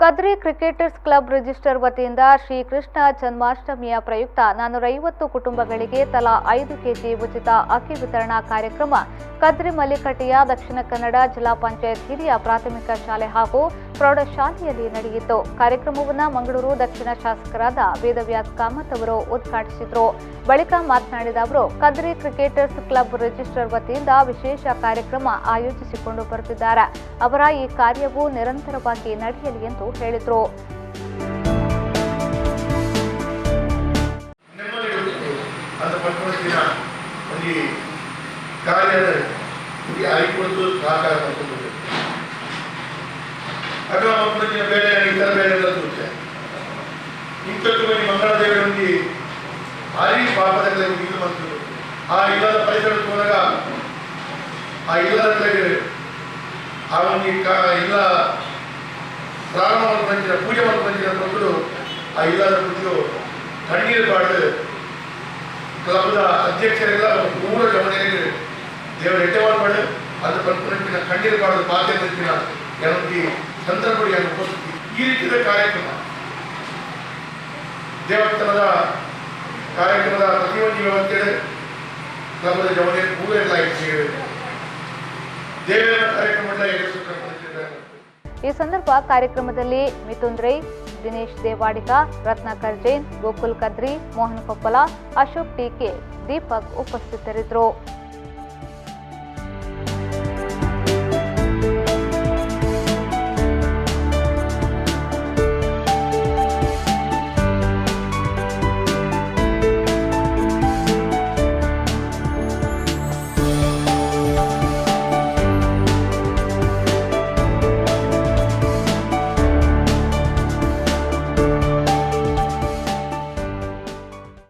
Kadri cricketers club register ವತಿಯಿಂದ ಶ್ರೀಕೃಷ್ಣ ಜನ್ಮಾಷ್ಟಮಿಯ ಪ್ರಯುಕ್ತ 450 ಕುಟುಂಬಗಳಿಗೆ ತಲಾ 5 ಕೆಜಿ ಉಚಿತ ಅಕ್ಕಿ ವಿತರಣಾ ಕಾರ್ಯಕ್ರಮ ಕದ್ರಿ ಮಲ್ಲಿಕಟ್ಟೆಯ ದಕ್ಷಿಣ ಕನ್ನಡ ಜಿಲ್ಲಾ ಪಂಚಾಯತ್ ಹಿರಿಯ ಪ್ರಾಥಮಿಕ ಶಾಲೆ ಹಾಗೂ ಪ್ರೌಢಶಾಲೆಯಲ್ಲಿ ನಡೆಯಿತು. ಕಾರ್ಯಕ್ರಮವನ್ನು ಮಂಗಳೂರು ದಕ್ಷಿಣ ಶಾಸಕರಾದ ವೇದವ್ಯಾಸ್ ಕಾಮತ್ ಅವರು ಉದ್ಘಾಟಿಸಿದರು. ಬಳಿಕ ಮಾತನಾಡಿದ ಅವರು, ಕದ್ರಿ ಕ್ರಿಕೆಟರ್ಸ್ ಕ್ಲಬ್ ರಿಜಿಸ್ಟರ್ ವತಿಯಿಂದ ವಿಶೇಷ ಕಾರ್ಯಕ್ರಮ ಆಯೋಜಿಸಿಕೊಂಡು ಬರುತ್ತಿದ್ದಾರೆ. ಅವರ ಈ ಕಾರ್ಯವು ನಿರಂತರವಾಗಿ ನಡೆಯಲಿ ಎಂದು ಹೇಳಿದರು. ಭಾರಿ ಪಾಪದಲ್ಲಿ ಇದು ಬಂತು. ಆ ಇಲ್ಲದ ಪರಿಸರಕ್ಕೆ ಹೋದಾಗ ಆ ಇಲ್ಲದ ಕಡೆಗೆ ಆ ಒಂದು ಇಲ್ಲ ಪ್ರಾರಂಭವನ್ನು ಬಂದಿರ ಪೂಜೆ ಮಾಡಿ ಬಂದಿರ ಮಕ್ಕಳು ಆ ಇಲ್ಲದ ಕುರಿತು ಕಣ್ಣೀರು ಪಾಡು ಕ್ಲಬ್ದ ಅಧ್ಯಕ್ಷರೆಲ್ಲ 3 ಗಮನಿಗೆ ದೇವರ ಎಟ್ಟೆವಾಡು ಮಾಡು ಅದು ಪಂಪನ ಕಣ್ಣೀರು ಪಾಡು ಬಾಧ್ಯತೆಯ ಕೆಲವೊಂದು ಸಂದರ್ಭಗಳನ್ನು ಉಪಸ್ಥಿತಿ ಈ ರೀತಿಯ ಕಾರ್ಯಕ್ರಮ ದೇವಸ್ಥಾನದ ಕಾರ್ಯಕ್ರಮದ ಪ್ರತಿಯೊಂದು ವ್ಯವಸ್ಥೆ ಕ್ಲಬ್ದ ಜವಳಿ ಮೂಲ ದೇವರ ಕಾರ್ಯಕ್ರಮ ಈ ಸಂದರ್ಭ ಕಾರ್ಯಕ್ರಮದಲ್ಲಿ ಮಿಥುನ್ ರೈ, ದಿನೇಶ್ ದೇವಾಡಿಗ, ರತ್ನಾಕರ್ ಜೈನ್, ಗೋಕುಲ್ ಕದ್ರಿ, ಮೋಹನ್ ಕೊಪ್ಪಲ, ಅಶೋಕ್ ಟಿಕೆ, ದೀಪಕ್ ಉಪಸ್ಥಿತರಿದ್ದರು.